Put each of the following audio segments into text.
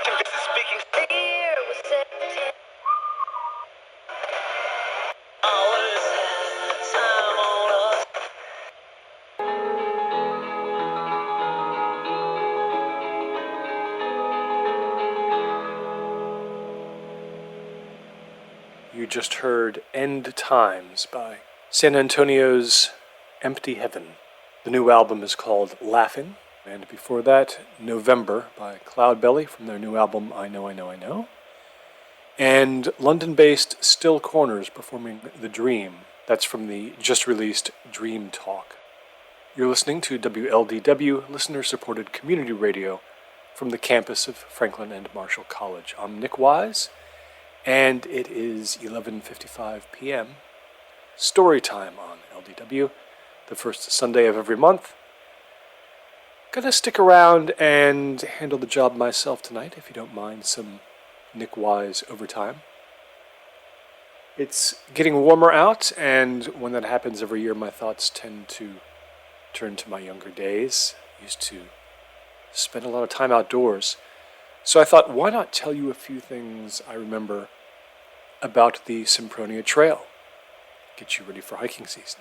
You just heard End Times by San Antonio's Empty Heaven. The new album is called Laughing. And before that, November by Cloudbelly from their new album I Know, I Know, I Know. And London-based Still Corners performing The Dream. That's from the just-released Dream Talk. You're listening to WLDW, listener-supported community radio from the campus of Franklin and Marshall College. I'm Nick Wise, and it is 11:55 p.m. Story time on LDW, the first Sunday of every month. Gonna stick around and handle the job myself tonight, if you don't mind some Nick Wise overtime. It's getting warmer out, and when that happens every year, my thoughts tend to turn to my younger days. I used to spend a lot of time outdoors. So I thought, why not tell you a few things I remember about the Sempronia Trail? Get you ready for hiking season.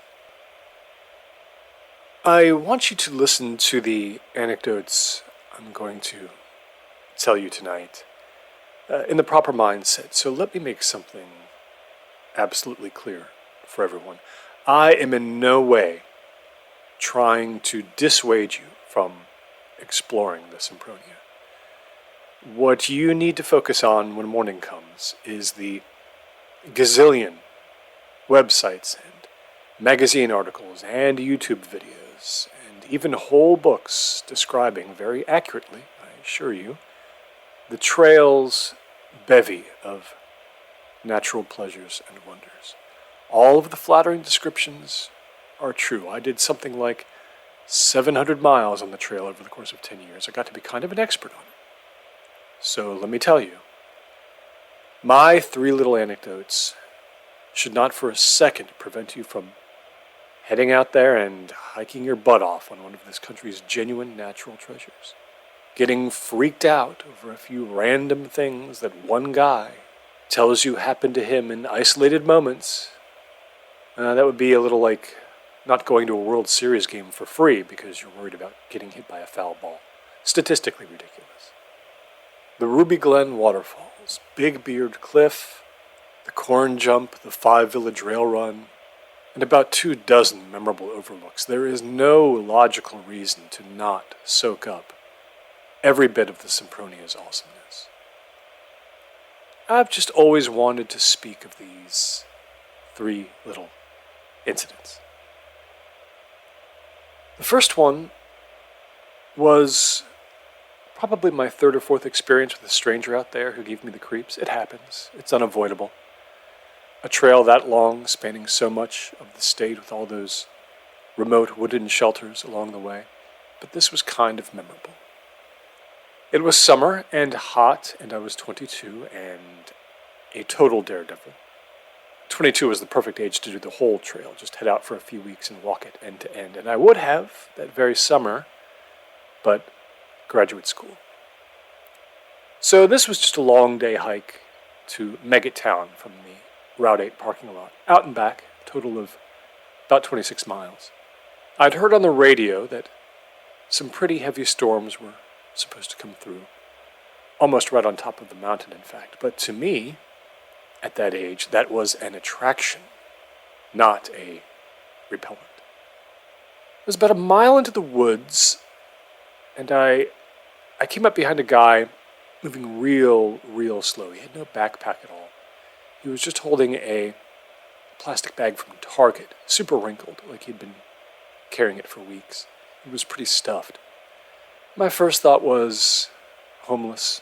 I want you to listen to the anecdotes I'm going to tell you tonight in the proper mindset. So let me make something absolutely clear for everyone. I am in no way trying to dissuade you from exploring the Sempronia. What you need to focus on when morning comes is the gazillion websites and magazine articles and YouTube videos and even whole books describing very accurately, I assure you, the trail's bevy of natural pleasures and wonders. All of the flattering descriptions are true. I did something like 700 miles on the trail over the course of 10 years. I got to be kind of an expert on it. So let me tell you, my 3 little anecdotes should not for a second prevent you from heading out there and hiking your butt off on one of this country's genuine natural treasures. Getting freaked out over a few random things that one guy tells you happened to him in isolated moments. That would be a little like not going to a World Series game for free because you're worried about getting hit by a foul ball. Statistically ridiculous. The Ruby Glen Waterfalls, Big Beard Cliff, the Corn Jump, the 5 Village Rail Run, and about 24 memorable overlooks. There is no logical reason to not soak up every bit of the Sempronia's awesomeness. I've just always wanted to speak of these 3 little incidents. The first one was probably my 3rd or 4th experience with a stranger out there who gave me the creeps. It happens. It's unavoidable. A trail that long, spanning so much of the state with all those remote wooden shelters along the way. But this was kind of memorable. It was summer and hot, and I was 22 and a total daredevil. 22 was the perfect age to do the whole trail, just head out for a few weeks and walk it end to end. And I would have that very summer, but graduate school. So this was just a long day hike to Megget Town from the Route 8 parking lot, out and back, a total of about 26 miles. I'd heard on the radio that some pretty heavy storms were supposed to come through, almost right on top of the mountain, in fact. But to me, at that age, that was an attraction, not a repellent. It was about a mile into the woods, and I came up behind a guy moving real slow. He had no backpack at all. He was just holding a plastic bag from Target, super wrinkled, like he'd been carrying it for weeks. He was pretty stuffed. My first thought was homeless.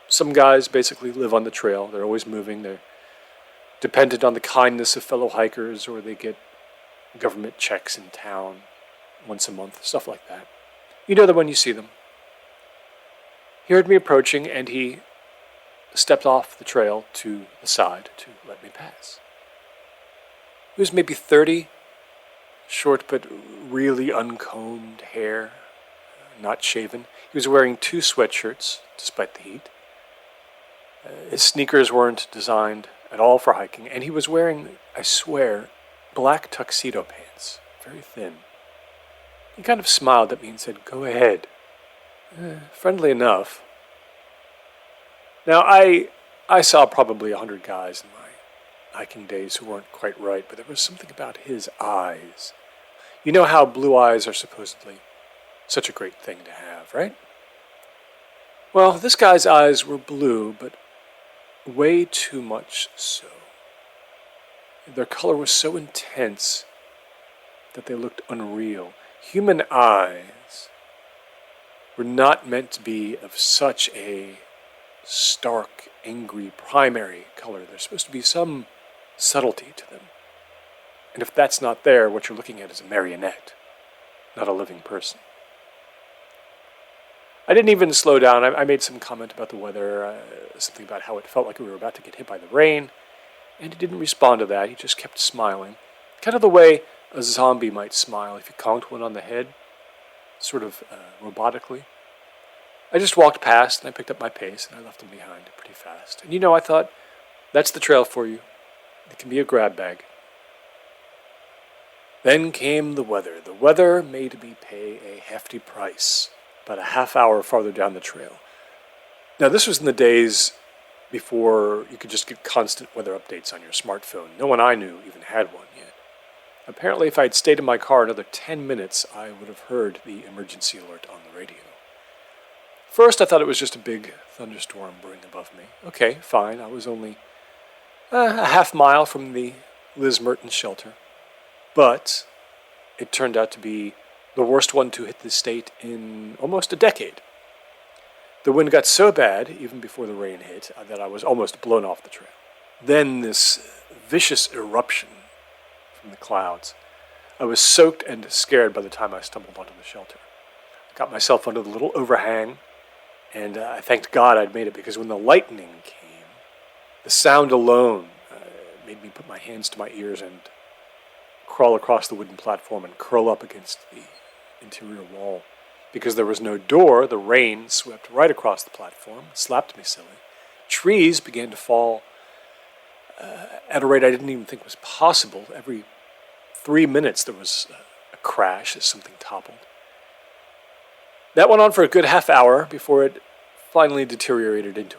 Some guys basically live on the trail. They're always moving. They're dependent on the kindness of fellow hikers, or they get government checks in town once a month, stuff like that. You know them when you see them. He heard me approaching, and he stepped off the trail to the side to let me pass. He was maybe 30, short but really uncombed hair, not shaven. He was wearing 2 sweatshirts, despite the heat. His sneakers weren't designed at all for hiking, and he was wearing, I swear, black tuxedo pants, very thin. He kind of smiled at me and said, "Go ahead." Friendly enough. Now, I saw probably 100 guys in my hiking days who weren't quite right, but there was something about his eyes. You know how blue eyes are supposedly such a great thing to have, right? Well, this guy's eyes were blue, but way too much so. Their color was so intense that they looked unreal. Human eyes were not meant to be of such a stark, angry, primary color. There's supposed to be some subtlety to them. And if that's not there, what you're looking at is a marionette, not a living person. I didn't even slow down. I made some comment about the weather, something about how it felt like we were about to get hit by the rain, and he didn't respond to that. He just kept smiling, kind of the way a zombie might smile if you conked one on the head, sort of robotically. I just walked past, and I picked up my pace, and I left him behind pretty fast. And I thought, that's the trail for you. It can be a grab bag. Then came the weather. The weather made me pay a hefty price, about a half hour farther down the trail. Now, this was in the days before you could just get constant weather updates on your smartphone. No one I knew even had one yet. Apparently, if I'd stayed in my car another 10 minutes, I would have heard the emergency alert on the radio. First, I thought it was just a big thunderstorm brewing above me. Okay, fine. I was only a half mile from the Liz Mertens shelter. But it turned out to be the worst one to hit the state in almost a decade. The wind got so bad, even before the rain hit, that I was almost blown off the trail. Then this vicious eruption from the clouds. I was soaked and scared by the time I stumbled onto the shelter. I got myself under the little overhang, and I thanked God I'd made it, because when the lightning came, the sound alone made me put my hands to my ears and crawl across the wooden platform and curl up against the interior wall. Because there was no door, the rain swept right across the platform, slapped me silly. Trees began to fall at a rate I didn't even think was possible. Every 3 minutes there was a crash as something toppled. That went on for a good half hour before it finally deteriorated into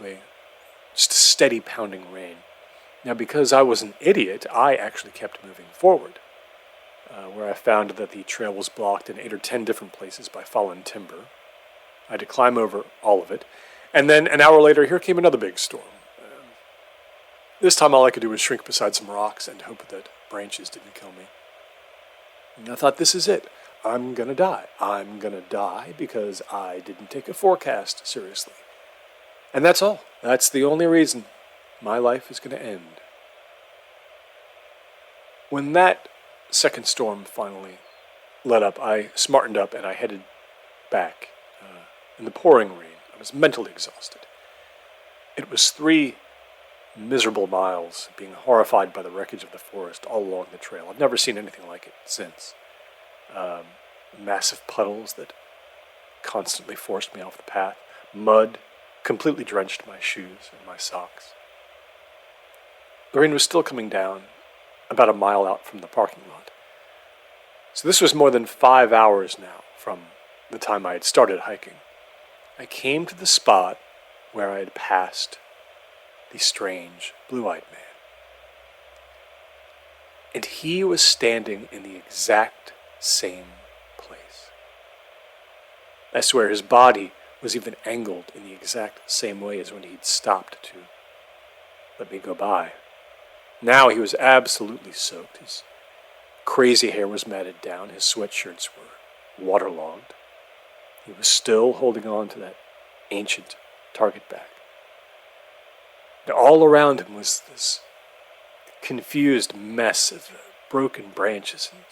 just a steady pounding rain. Now, because I was an idiot, I actually kept moving forward, where I found that the trail was blocked in 8 or 10 different places by fallen timber. I had to climb over all of it. And then an hour later, here came another big storm. This time all I could do was shrink beside some rocks and hope that branches didn't kill me. And I thought, this is it. I'm gonna die. I'm gonna die because I didn't take a forecast seriously. And that's all. That's the only reason my life is gonna end. When that second storm finally let up, I smartened up and I headed back in the pouring rain. I was mentally exhausted. It was 3 miserable miles, being horrified by the wreckage of the forest all along the trail. I've never seen anything like it since. Massive puddles that constantly forced me off the path. Mud completely drenched my shoes and my socks. The rain was still coming down about a mile out from the parking lot. So this was more than 5 hours now from the time I had started hiking. I came to the spot where I had passed the strange blue-eyed man. And he was standing in the exact same place. I swear his body was even angled in the exact same way as when he'd stopped to let me go by. Now he was absolutely soaked. His crazy hair was matted down. His sweatshirts were waterlogged. He was still holding on to that ancient target bag. And all around him was this confused mess of broken branches and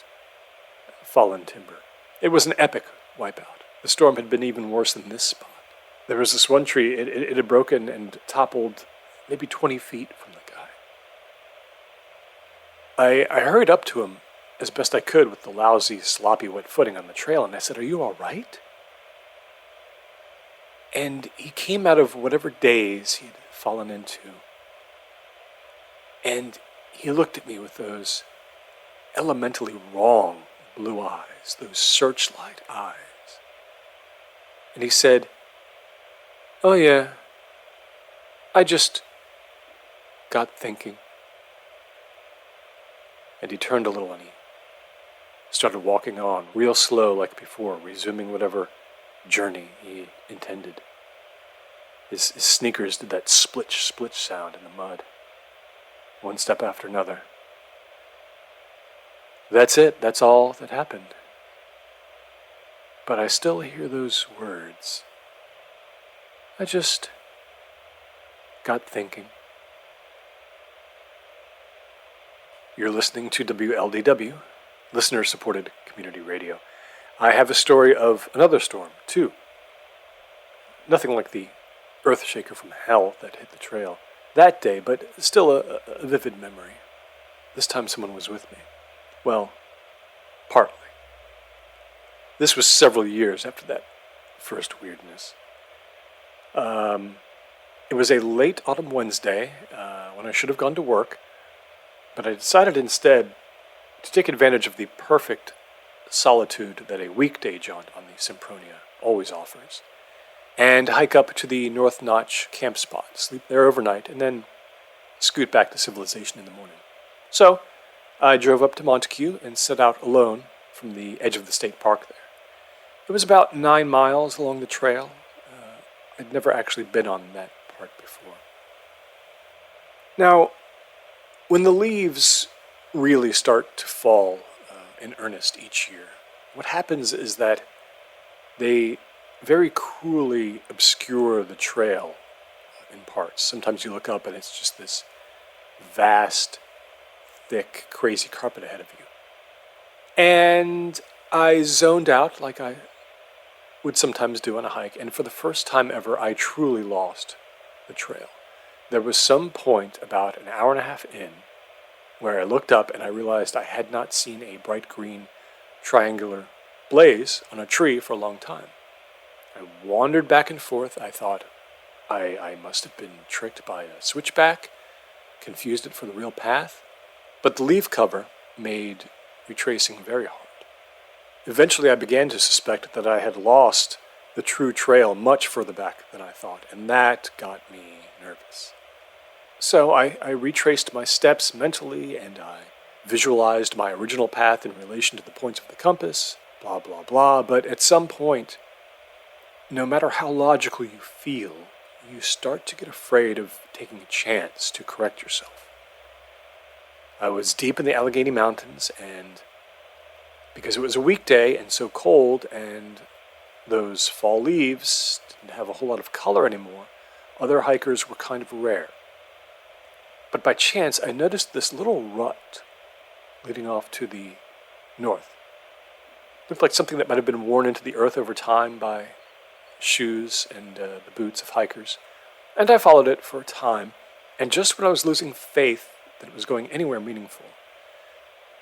fallen timber. It was an epic wipeout. The storm had been even worse than this spot. There was this one tree, it had broken and toppled maybe 20 feet from the guy. I hurried up to him as best I could with the lousy, sloppy, wet footing on the trail, and I said, "Are you all right?" And he came out of whatever daze he'd fallen into. And he looked at me with those elementally wrong blue eyes, those searchlight eyes. And he said, "Oh yeah, I just got thinking." And he turned a little and he started walking on, real slow like before, resuming whatever journey he intended. His sneakers did that splitch sound in the mud, one step after another. That's it, that's all that happened. But I still hear those words. I just got thinking. You're listening to WLDW, listener-supported community radio. I have a story of another storm, too. Nothing like the earthshaker from hell that hit the trail that day, but still a vivid memory. This time someone was with me. Well, partly. This was several years after that first weirdness. It was a late autumn Wednesday when I should have gone to work, but I decided instead to take advantage of the perfect solitude that a weekday jaunt on the Sempronia always offers, and hike up to the North Notch camp spot, sleep there overnight, and then scoot back to civilization in the morning. So I drove up to Montague and set out alone from the edge of the state park there. It was about 9 miles along the trail. I'd never actually been on that part before. Now, when the leaves really start to fall in earnest each year, what happens is that they very cruelly obscure the trail in parts. Sometimes you look up and it's just this vast, thick, crazy carpet ahead of you. And I zoned out like I would sometimes do on a hike, and for the first time ever, I truly lost the trail. There was some point about an hour and a half in where I looked up and I realized I had not seen a bright green triangular blaze on a tree for a long time. I wandered back and forth. I thought I must have been tricked by a switchback, confused it for the real path, but the leaf cover made retracing very hard. Eventually I began to suspect that I had lost the true trail much further back than I thought, and that got me nervous. So I retraced my steps mentally, and I visualized my original path in relation to the points of the compass, blah, blah, blah, but at some point, no matter how logical you feel, you start to get afraid of taking a chance to correct yourself. I was deep in the Allegheny Mountains, and because it was a weekday and so cold, and those fall leaves didn't have a whole lot of color anymore, other hikers were kind of rare. But by chance, I noticed this little rut leading off to the north. It looked like something that might have been worn into the earth over time by shoes and the boots of hikers. And I followed it for a time, and just when I was losing faith that it was going anywhere meaningful,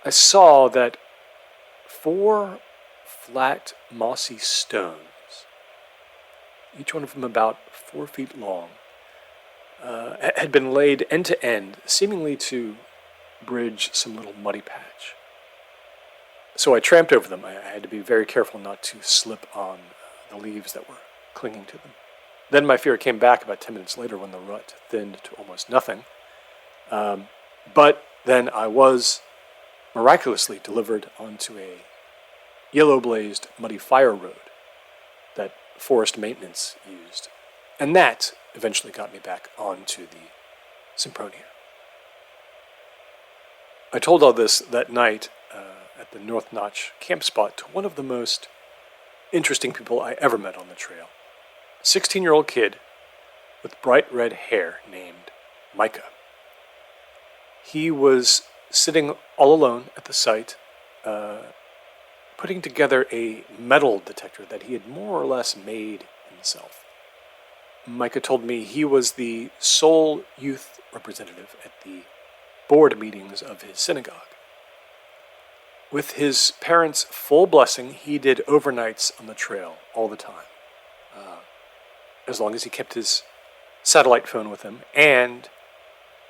I saw that 4 flat, mossy stones, each one of them about 4 feet long, had been laid end to end, seemingly to bridge some little muddy patch. So I tramped over them. I had to be very careful not to slip on the leaves that were clinging to them. Then my fear came back about 10 minutes later when the rut thinned to almost nothing. But then I was miraculously delivered onto a yellow-blazed, muddy fire road that forest maintenance used. And that eventually got me back onto the Sempronia. I told all this that night at the North Notch camp spot to one of the most interesting people I ever met on the trail. A 16-year-old kid with bright red hair named Micah. He was sitting all alone at the site, putting together a metal detector that he had more or less made himself. Micah told me he was the sole youth representative at the board meetings of his synagogue. With his parents' full blessing, he did overnights on the trail all the time. as long as he kept his satellite phone with him and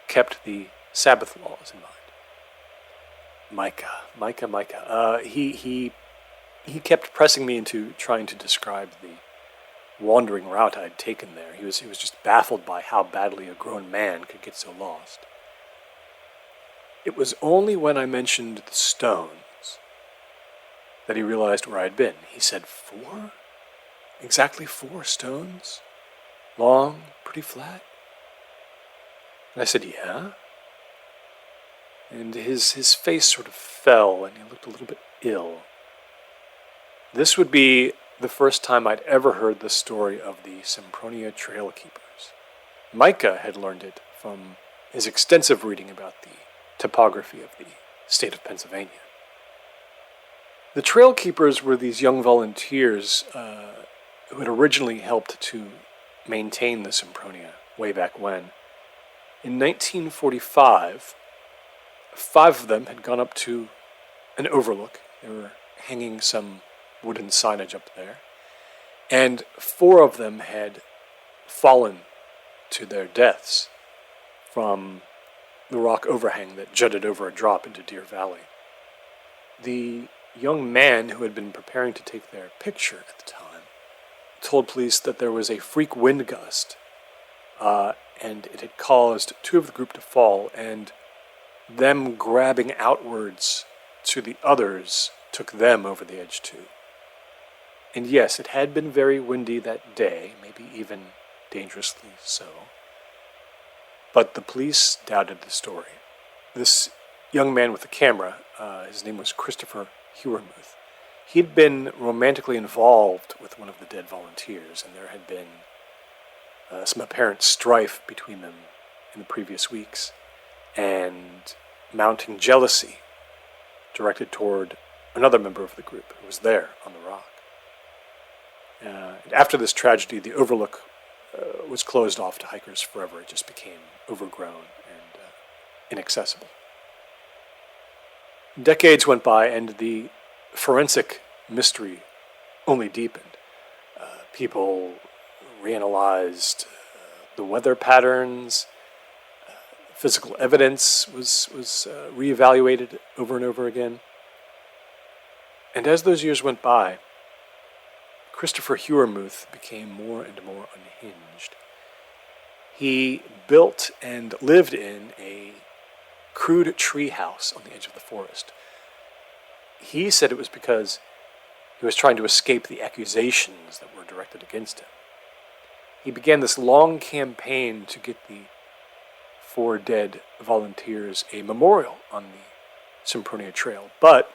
kept the Sabbath laws in mind. Micah. He kept pressing me into trying to describe the wandering route I'd taken there. He was just baffled by how badly a grown man could get so lost. It was only when I mentioned the stones that he realized where I'd been. He said, 4? Exactly 4 stones? Long, pretty flat? And I said, yeah. And his face sort of fell, and he looked a little bit ill. This would be the first time I'd ever heard the story of the Sempronia Trail Keepers. Micah had learned it from his extensive reading about the topography of the state of Pennsylvania. The Trail Keepers were these young volunteers who had originally helped to maintain the Sempronia way back when. In 1945, 5 of them had gone up to an overlook. They were hanging some wooden signage up there, and 4 of them had fallen to their deaths from the rock overhang that jutted over a drop into Deer Valley. The young man who had been preparing to take their picture at the time told police that there was a freak wind gust, and it had caused 2 of the group to fall, and them grabbing outwards to the others took them over the edge too. And yes, it had been very windy that day, maybe even dangerously so. But the police doubted the story. This young man with the camera, his name was Christopher Hewermuth. He'd been romantically involved with one of the dead volunteers, and there had been some apparent strife between them in the previous weeks, and mounting jealousy directed toward another member of the group who was there on the rock. And after this tragedy, the overlook was closed off to hikers forever. It just became overgrown and inaccessible. Decades went by, and the forensic mystery only deepened. People reanalyzed the weather patterns. Physical evidence was reevaluated over and over again. And as those years went by, Christopher Hewermuth became more and more unhinged. He built and lived in a crude tree house on the edge of the forest. He said it was because he was trying to escape the accusations that were directed against him. He began this long campaign to get the 4 dead volunteers a memorial on the Sempronia Trail, but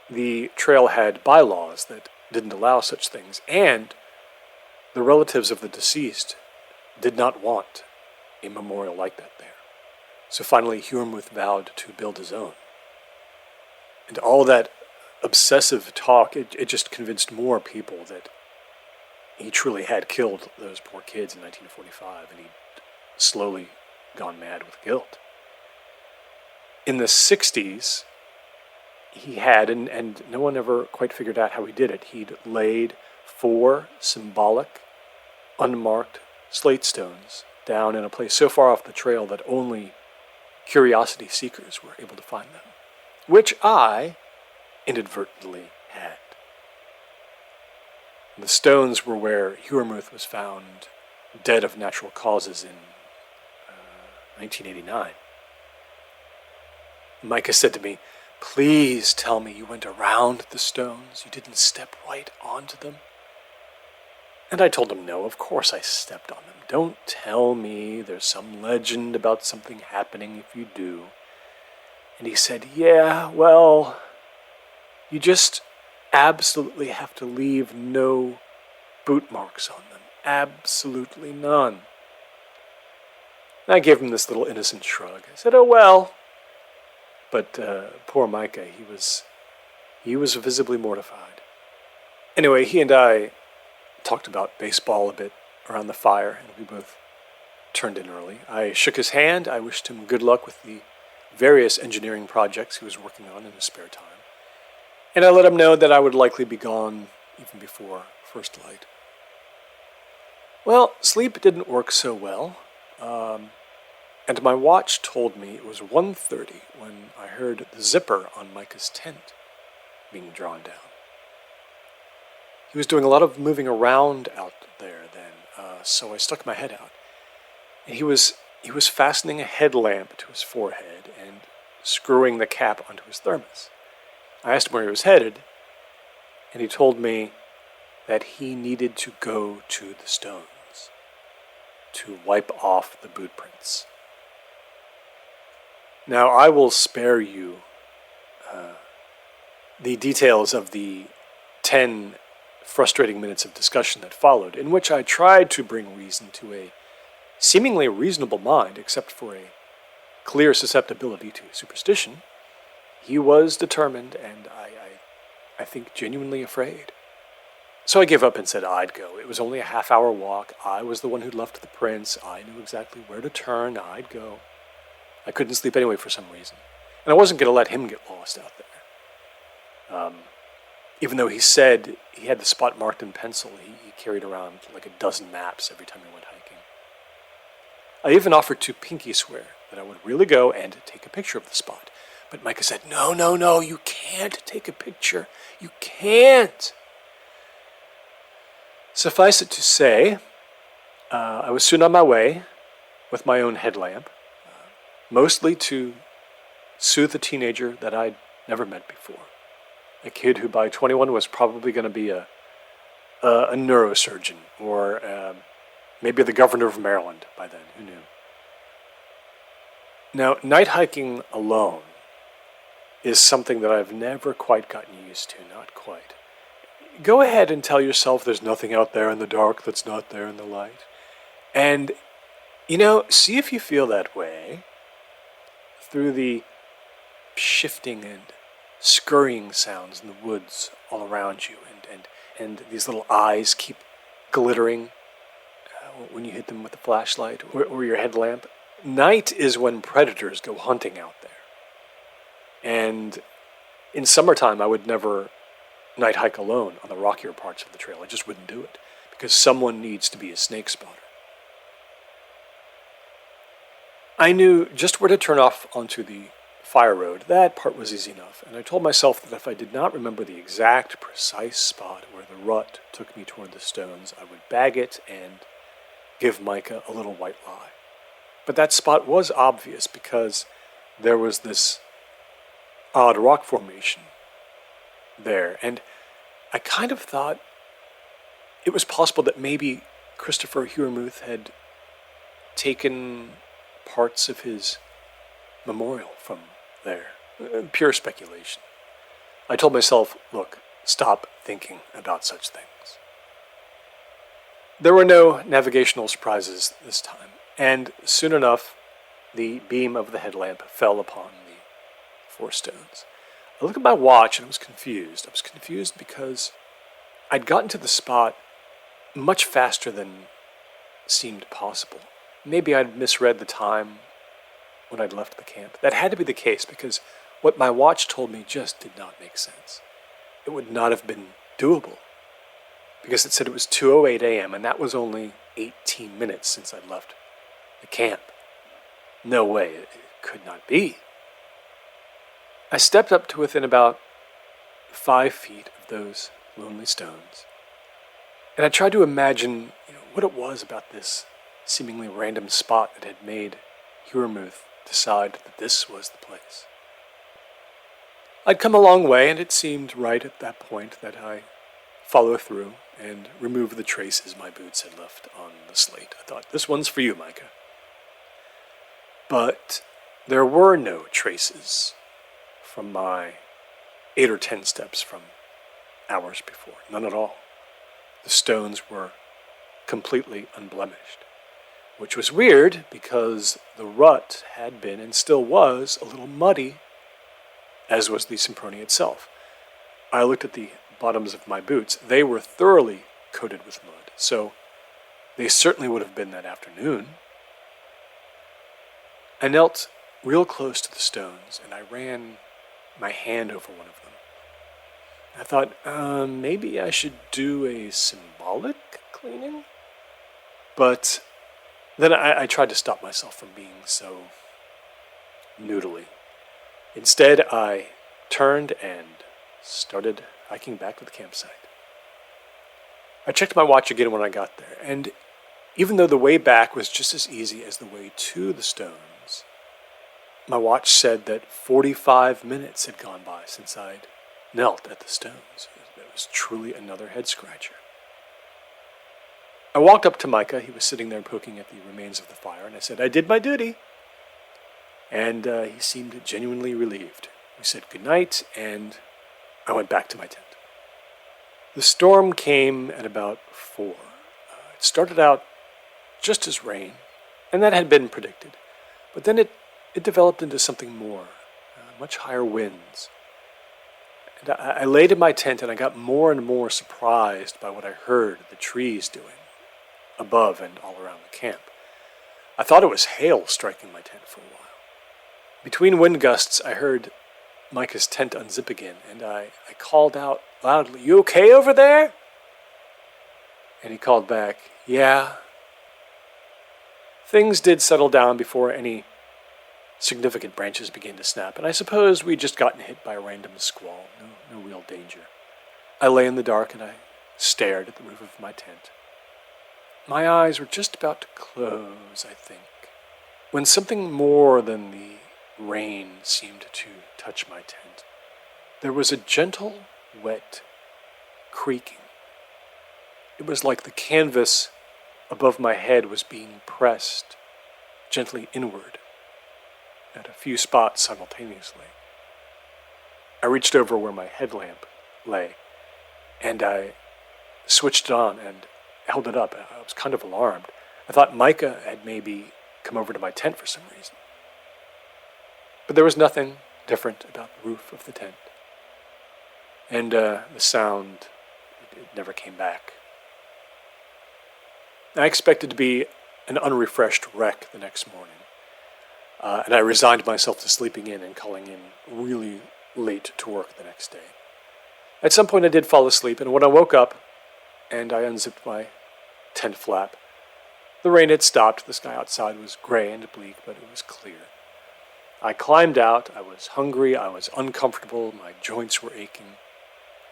the trail had bylaws that didn't allow such things, and the relatives of the deceased did not want a memorial like that there. So finally, Hewermuth vowed to build his own. And all that obsessive talk, it just convinced more people that he truly had killed those poor kids in 1945, and he'd slowly gone mad with guilt. In the 60s, he had, and no one ever quite figured out how he did it, he'd laid 4 symbolic, unmarked slate stones down in a place so far off the trail that only curiosity seekers were able to find them, which I inadvertently had. The stones were where Hewermuth was found dead of natural causes in 1989. Micah said to me, "Please tell me you went around the stones. You didn't step right onto them." And I told him, no, of course I stepped on them. Don't tell me there's some legend about something happening if you do. And he said, yeah, well, you just absolutely have to leave no boot marks on them. Absolutely none. And I gave him this little innocent shrug. I said, oh, well. But poor Micah, he was visibly mortified. Anyway, he and I talked about baseball a bit around the fire, and we both turned in early. I shook his hand. I wished him good luck with the various engineering projects he was working on in his spare time. And I let him know that I would likely be gone even before first light. Well, sleep didn't work so well, and my watch told me it was 1:30 when I heard the zipper on Micah's tent being drawn down. He was doing a lot of moving around out there then, so I stuck my head out. And he was fastening a headlamp to his forehead and screwing the cap onto his thermos. I asked him where he was headed, and he told me that he needed to go to the stones to wipe off the boot prints. Now, I will spare you the details of the 10 frustrating minutes of discussion that followed, in which I tried to bring reason to a seemingly reasonable mind, except for a clear susceptibility to superstition. He was determined, and I think genuinely afraid. So I gave up and said I'd go. It was only a half-hour walk. I was the one who'd left the prints. I knew exactly where to turn. I'd go. I couldn't sleep anyway for some reason. And I wasn't going to let him get lost out there. Even though he said he had the spot marked in pencil, he carried around like a dozen maps every time he went hiking. I even offered to pinky swear that I would really go and take a picture of the spot. But Micah said, no, you can't take a picture. You can't. Suffice it to say, I was soon on my way with my own headlamp, mostly to soothe a teenager that I'd never met before. A kid who by 21 was probably going to be a neurosurgeon or maybe the governor of Maryland by then, who knew? Now, night hiking alone is something that I've never quite gotten used to, not quite. Go ahead and tell yourself there's nothing out there in the dark that's not there in the light. And, see if you feel that way through the shifting and scurrying sounds in the woods all around you, and these little eyes keep glittering when you hit them with the flashlight or your headlamp. Night is when predators go hunting out there. And in summertime, I would never night hike alone on the rockier parts of the trail. I just wouldn't do it, because someone needs to be a snake spotter. I knew just where to turn off onto the fire road. That part was easy enough, and I told myself that if I did not remember the exact, precise spot where the rut took me toward the stones, I would bag it and give Micah a little white lie. But that spot was obvious because there was this odd rock formation there, and I kind of thought it was possible that maybe Christopher Hurmuth had taken parts of his memorial from there. Pure speculation. I told myself, look, stop thinking about such things. There were no navigational surprises this time, and soon enough, the beam of the headlamp fell upon the 4 stones. I looked at my watch and I was confused. I was confused because I'd gotten to the spot much faster than seemed possible. Maybe I'd misread the time when I'd left the camp. That had to be the case because what my watch told me just did not make sense. It would not have been doable because it said it was 2:08 a.m. and that was only 18 minutes since I'd left the camp. No way, it could not be. I stepped up to within about 5 feet of those lonely stones, and I tried to imagine what it was about this seemingly random spot that had made Hurmuth decide that this was the place. I'd come a long way, and it seemed right at that point that I follow through and remove the traces my boots had left on the slate. I thought, this one's for you, Micah. But there were no traces from my 8 or 10 steps from hours before. None at all. The stones were completely unblemished, which was weird because the rut had been and still was a little muddy, as was the Semproni itself. I looked at the bottoms of my boots. They were thoroughly coated with mud, so they certainly would have been that afternoon. I knelt real close to the stones, and I ran my hand over one of them. I thought, maybe I should do a symbolic cleaning? But then I tried to stop myself from being so noodly. Instead, I turned and started hiking back to the campsite. I checked my watch again when I got there, and even though the way back was just as easy as the way to the stones, my watch said that 45 minutes had gone by since I'd knelt at the stones. It was truly another head-scratcher. I walked up to Micah. He was sitting there poking at the remains of the fire, and I said, "I did my duty." And he seemed genuinely relieved. We said goodnight, and I went back to my tent. The storm came at about 4. It started out just as rain, and that had been predicted. But then it developed into something more, much higher winds. And I laid in my tent, and I got more and more surprised by what I heard the trees doing above and all around the camp. I thought it was hail striking my tent for a while. Between wind gusts, I heard Micah's tent unzip again, and I called out loudly, "You okay over there?" And he called back, "Yeah." Things did settle down before any significant branches began to snap, and I suppose we'd just gotten hit by a random squall. No real danger. I lay in the dark and I stared at the roof of my tent. My eyes were just about to close, I think, when something more than the rain seemed to touch my tent. There was a gentle, wet creaking. It was like the canvas above my head was being pressed gently inward at a few spots simultaneously. I reached over where my headlamp lay, and I switched it on and held it up. I was kind of alarmed. I thought Micah had maybe come over to my tent for some reason. But there was nothing different about the roof of the tent. And the sound, it never came back. I expected to be an unrefreshed wreck the next morning. And I resigned myself to sleeping in and calling in really late to work the next day. At some point I did fall asleep, and when I woke up and I unzipped my tent flap, the rain had stopped. The sky outside was gray and bleak, but it was clear. I climbed out. I was hungry. I was uncomfortable. My joints were aching.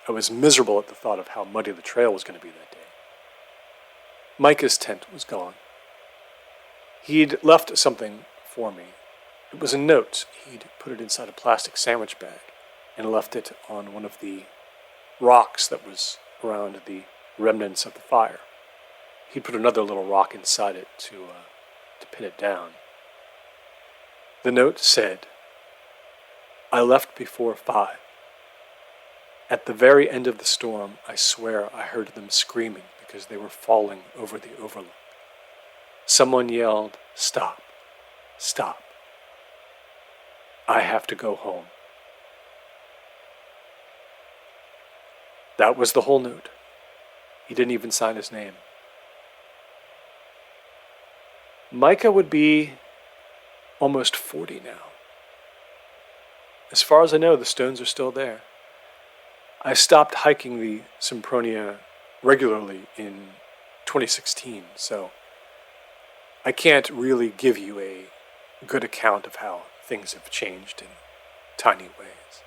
I was miserable at the thought of how muddy the trail was going to be that day. Micah's tent was gone. He'd left something for me. It was a note. He'd put it inside a plastic sandwich bag and left it on one of the rocks that was around the remnants of the fire. He'd put another little rock inside it to pin it down. The note said, "I left before 5. At the very end of the storm, I swear I heard them screaming because they were falling over the overlook. Someone yelled, 'Stop, stop. I have to go home.'" That was the whole note. He didn't even sign his name. Micah would be almost 40 now. As far as I know, the stones are still there. I stopped hiking the Sempronia regularly in 2016, so I can't really give you a good account of how things have changed in tiny ways.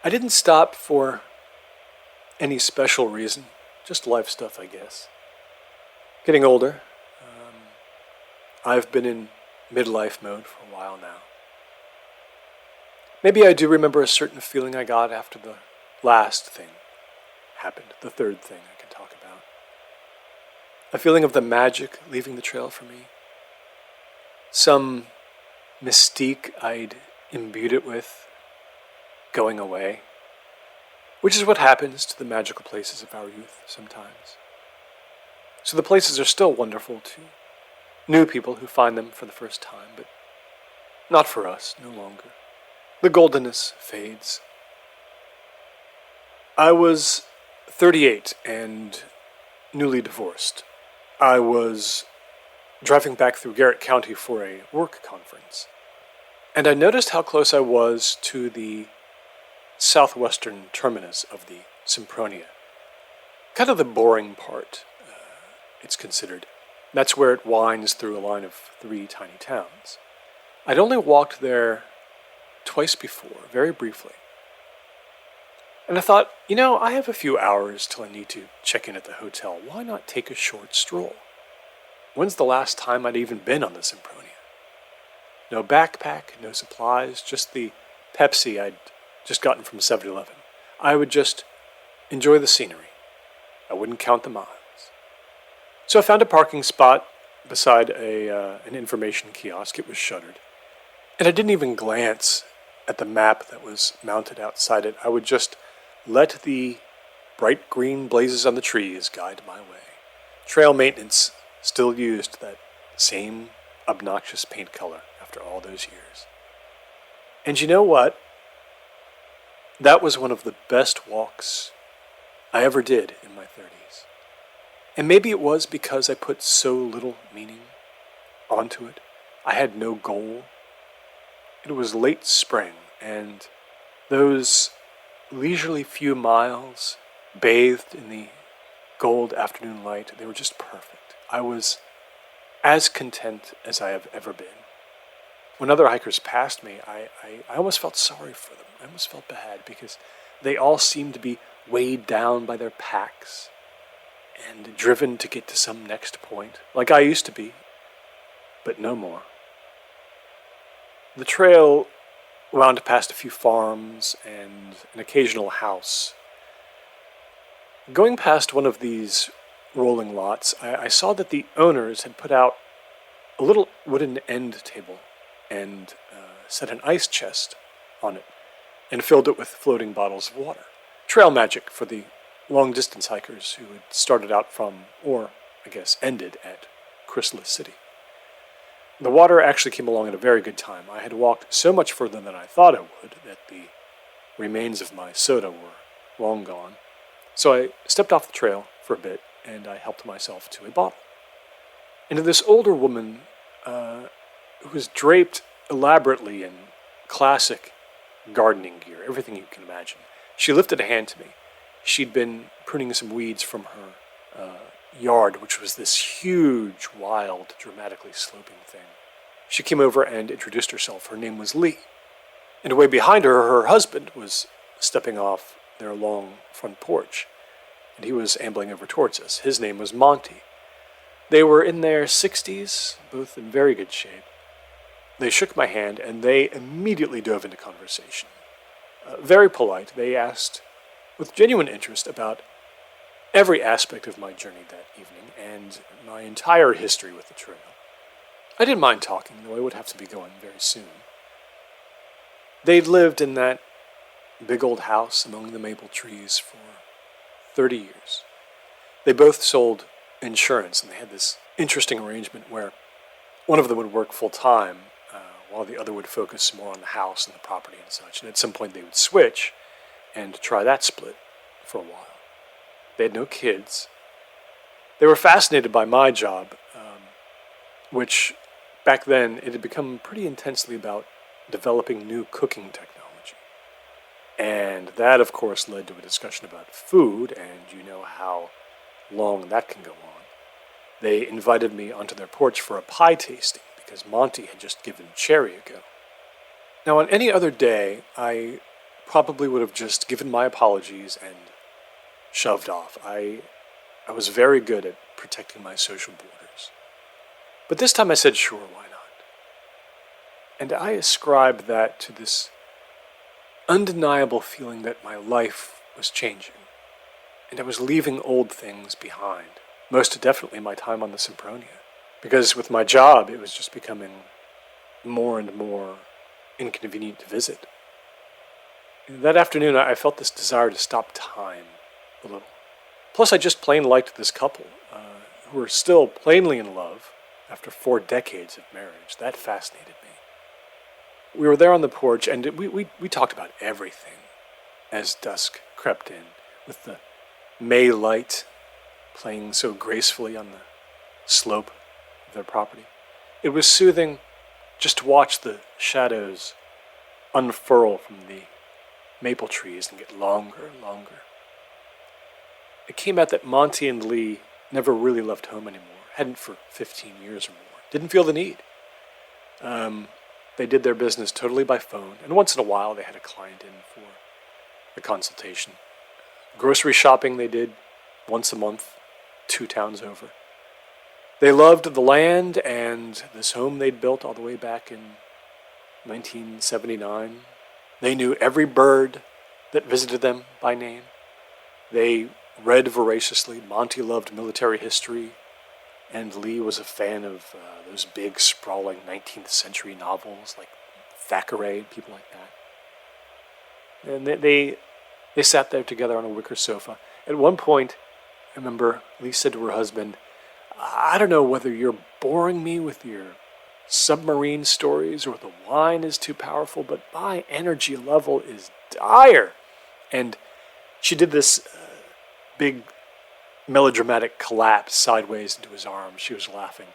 I didn't stop for any special reason, just life stuff, I guess. Getting older. I've been in midlife mode for a while now. Maybe I do remember a certain feeling I got after the last thing happened, the third thing I can talk about. A feeling of the magic leaving the trail for me. Some mystique I'd imbued it with going away, which is what happens to the magical places of our youth sometimes. So the places are still wonderful to new people who find them for the first time, but not for us, no longer. The goldenness fades. I was 38 and newly divorced. I was driving back through Garrett County for a work conference, and I noticed how close I was to the southwestern terminus of the Sempronia. kind of the boring part, it's considered. That's where it winds through a line of 3 tiny towns. I'd only walked there twice before, very briefly. And I thought, I have a few hours till I need to check in at the hotel. Why not take a short stroll? When's the last time I'd even been on the Sempronia? No backpack, no supplies, just the Pepsi I'd just gotten from 7-Eleven. I would just enjoy the scenery. I wouldn't count the miles. So I found a parking spot beside an information kiosk. It was shuttered. And I didn't even glance at the map that was mounted outside it. I would just let the bright green blazes on the trees guide my way. Trail maintenance still used that same obnoxious paint color after all those years. And you know what? That was one of the best walks I ever did in my 30s. And maybe it was because I put so little meaning onto it. I had no goal. It was late spring, and those leisurely few miles, bathed in the gold afternoon light, they were just perfect. I was as content as I have ever been. When other hikers passed me, I almost felt sorry for them. I almost felt bad because they all seemed to be weighed down by their packs and driven to get to some next point, like I used to be, but no more. The trail wound past a few farms and an occasional house. Going past one of these rolling lots, I saw that the owners had put out a little wooden end table and set an ice chest on it and filled it with floating bottles of water. Trail magic for the long-distance hikers who had started out from, or I guess ended at, Chrysalis City. The water actually came along at a very good time. I had walked so much further than I thought I would that the remains of my soda were long gone. So I stepped off the trail for a bit and I helped myself to a bottle. And this older woman who was draped elaborately in classic gardening gear, everything you can imagine, she lifted a hand to me. She'd been pruning some weeds from her yard, which was this huge, wild, dramatically sloping thing. She came over and introduced herself. Her name was Lee. And away behind her, her husband was stepping off their long front porch, and he was ambling over towards us. His name was Monty. They were in their 60s, both in very good shape. They shook my hand, and they immediately dove into conversation. Very polite, they asked with genuine interest about every aspect of my journey that evening and my entire history with the trail. I didn't mind talking, though I would have to be going very soon. They'd lived in that big old house among the maple trees for 30 years. They both sold insurance, and they had this interesting arrangement where one of them would work full-time while the other would focus more on the house and the property and such. And at some point they would switch and try that split for a while. They had no kids. They were fascinated by my job, which back then it had become pretty intensely about developing new cooking technology. And that, of course, led to a discussion about food, and you know how long that can go on. They invited me onto their porch for a pie tasting because Monty had just given cherry a go. Now, on any other day, I probably would have just given my apologies and shoved off. I was very good at protecting my social borders. But this time I said, sure, why not? And I ascribed that to this undeniable feeling that my life was changing, and I was leaving old things behind, most definitely my time on the Sempronia, because with my job it was just becoming more and more inconvenient to visit. That afternoon I felt this desire to stop time a little. Plus I just plain liked this couple, who were still plainly in love after 4 decades of marriage. That fascinated me. We were there on the porch, and we talked about everything as dusk crept in, with the May light playing so gracefully on the slope of their property. It was soothing just to watch the shadows unfurl from the maple trees and get longer and longer. it came out that Monty and Lee never really left home anymore. Hadn't for 15 years or more. Didn't feel the need. They did their business totally by phone, and once in a while they had a client in for a consultation. Grocery shopping they did once a month, 2 towns over. They loved the land and this home they'd built all the way back in 1979. They knew every bird that visited them by name. They read voraciously. Monty loved military history, and Lee was a fan of those big, sprawling 19th century novels like Thackeray and people like that. And they sat there together on a wicker sofa. At one point, I remember Lee said to her husband, "I don't know whether you're boring me with your submarine stories or the wine is too powerful, but my energy level is dire." And she did this big melodramatic collapse sideways into his arms. She was laughing.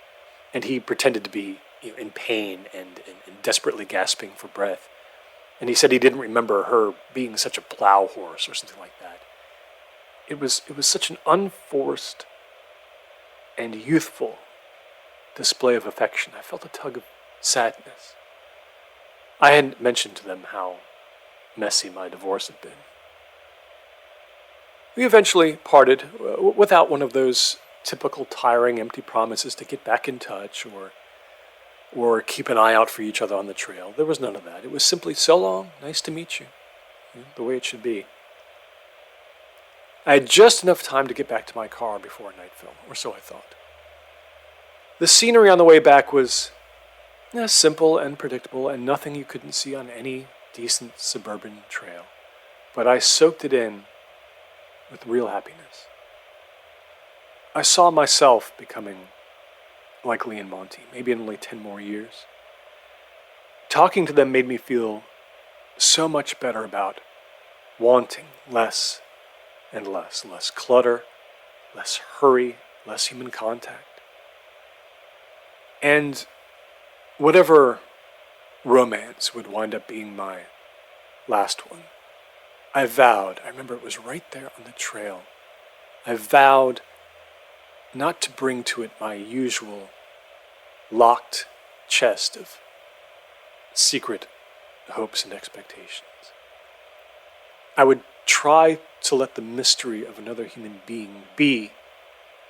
And he pretended to be in pain and desperately gasping for breath. And he said he didn't remember her being such a plow horse or something like that. It was such an unforced and youthful display of affection. I felt a tug of sadness. I hadn't mentioned to them how messy my divorce had been. We eventually parted without one of those typical tiring, empty promises to get back in touch or keep an eye out for each other on the trail. There was none of that. It was simply, "So long, nice to meet you," the way it should be. I had just enough time to get back to my car before nightfall, or so I thought. The scenery on the way back was simple and predictable and nothing you couldn't see on any decent suburban trail. But I soaked it in with real happiness. I saw myself becoming like Lee and Monty, maybe in only 10 more years. Talking to them made me feel so much better about wanting less and less. Less clutter, less hurry, less human contact. And whatever romance would wind up being my last one, I vowed, I remember it was right there on the trail, I vowed not to bring to it my usual locked chest of secret hopes and expectations. I would try to let the mystery of another human being be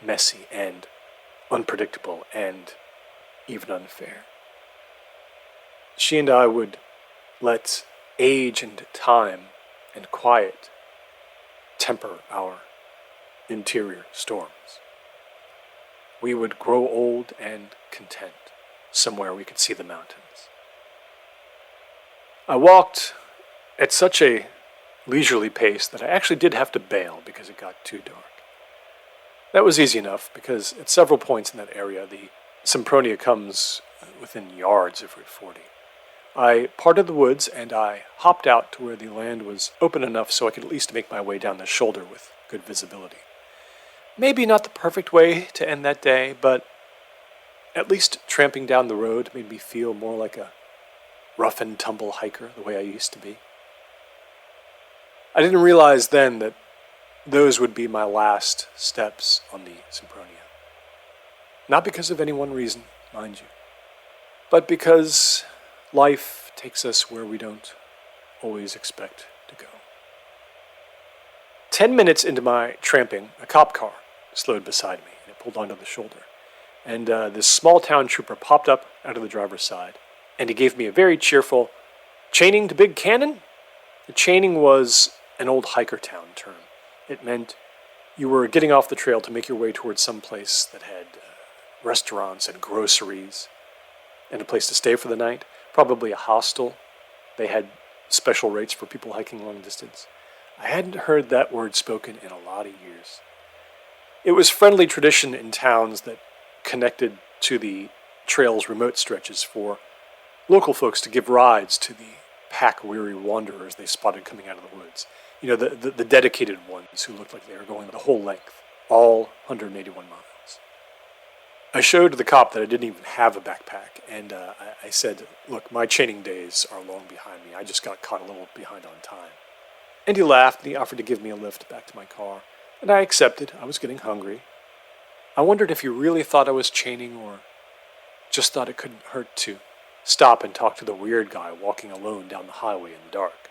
messy and unpredictable and even unfair. She and I would let age and time and quiet temper our interior storms. We would grow old and content somewhere we could see the mountains. I walked at such a leisurely pace that I actually did have to bail because it got too dark. That was easy enough because at several points in that area the Sempronia comes within yards of Route 40. I parted the woods and I hopped out to where the land was open enough so I could at least make my way down the shoulder with good visibility. Maybe not the perfect way to end that day, but at least tramping down the road made me feel more like a rough and tumble hiker the way I used to be. I didn't realize then that those would be my last steps on the Sempronia. Not because of any one reason, mind you, but because life takes us where we don't always expect to go. 10 minutes into my tramping, a cop car slowed beside me, and it pulled onto the shoulder. And this small town trooper popped up out of the driver's side, and he gave me a very cheerful, "Chaining to Big Cannon?" The chaining was an old hiker town term. It meant you were getting off the trail to make your way towards some place that had restaurants and groceries and a place to stay for the night, probably a hostel. They had special rates for people hiking long distance. I hadn't heard that word spoken in a lot of years. It was friendly tradition in towns that connected to the trail's remote stretches for local folks to give rides to the pack-weary wanderers they spotted coming out of the woods. You know, the dedicated ones who looked like they were going the whole length, all 181 miles. I showed the cop that I didn't even have a backpack, and I said, "Look, my chaining days are long behind me. I just got caught a little behind on time." And he laughed, and he offered to give me a lift back to my car. And I accepted. I was getting hungry. I wondered if he really thought I was chaining or just thought it couldn't hurt to stop and talk to the weird guy walking alone down the highway in the dark.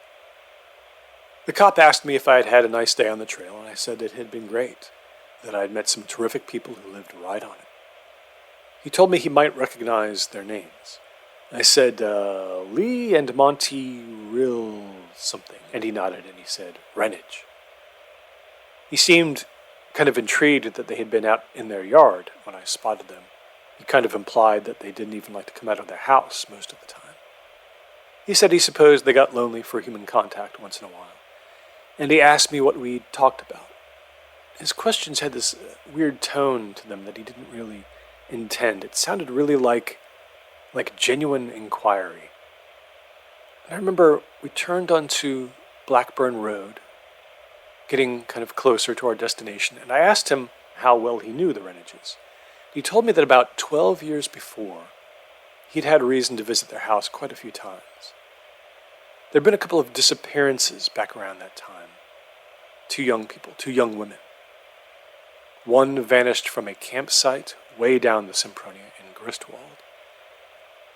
The cop asked me if I had had a nice day on the trail, and I said it had been great, that I had met some terrific people who lived right on it. He told me he might recognize their names. I said, Lee and Monty Rill something, and he nodded and he said, Renage. He seemed kind of intrigued that they had been out in their yard when I spotted them. He kind of implied that they didn't even like to come out of their house most of the time. He said he supposed they got lonely for human contact once in a while, and he asked me what we'd talked about. His questions had this weird tone to them that he didn't really intend. It sounded really like genuine inquiry. And I remember we turned onto Blackburn Road, getting kind of closer to our destination, and I asked him how well he knew the Renages. He told me that about 12 years before, he'd had reason to visit their house quite a few times. There'd been a couple of disappearances back around that time. Two young women. One vanished from a campsite way down the Sempronia in Gristwald,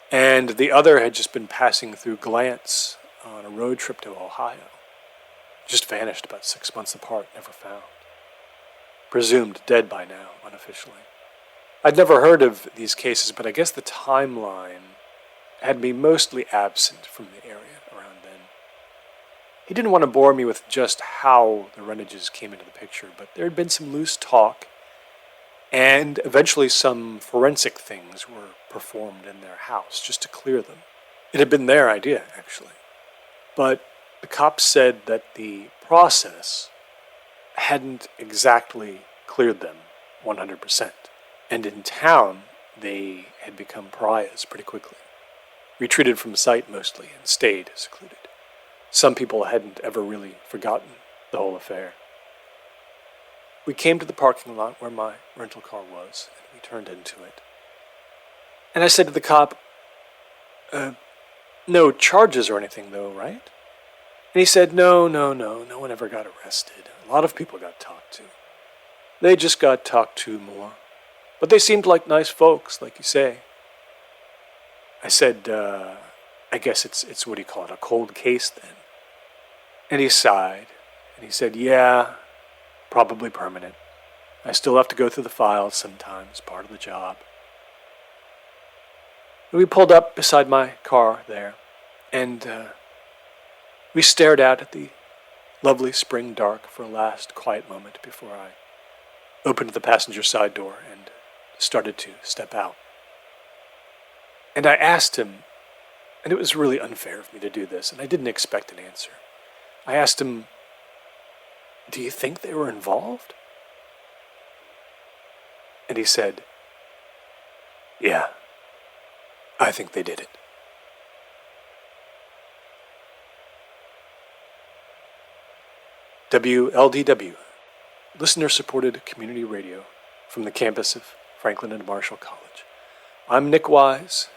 and the other had just been passing through Glance on a road trip to Ohio. Just vanished about 6 months apart, never found. Presumed dead by now, unofficially. I'd never heard of these cases, but I guess the timeline had me mostly absent from the area around then. He didn't want to bore me with just how the Renages came into the picture, but there had been some loose talk, and eventually some forensic things were performed in their house just to clear them. It had been their idea, actually. But the cops said that the process hadn't exactly cleared them 100%. And in town, they had become pariahs pretty quickly. Retreated from sight mostly and stayed secluded. Some people hadn't ever really forgotten the whole affair. We came to the parking lot where my rental car was, and we turned into it. And I said to the cop, no charges or anything though, right? And he said, no one ever got arrested. A lot of people got talked to. They just got talked to more. But they seemed like nice folks, like you say. I said, I guess it's what do you call it, a cold case then? And he sighed, and he said, yeah, probably permanent. I still have to go through the files sometimes, part of the job. We pulled up beside my car there, and we stared out at the lovely spring dark for a last quiet moment before I opened the passenger side door and started to step out. And I asked him, and it was really unfair of me to do this, and I didn't expect an answer. I asked him, do you think they were involved? And he said, yeah, I think they did it. WLDW, listener-supported community radio from the campus of Franklin and Marshall College. I'm Nick Wise,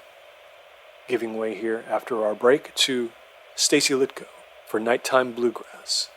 giving way here after our break to Stacy Litko for Nighttime Bluegrass.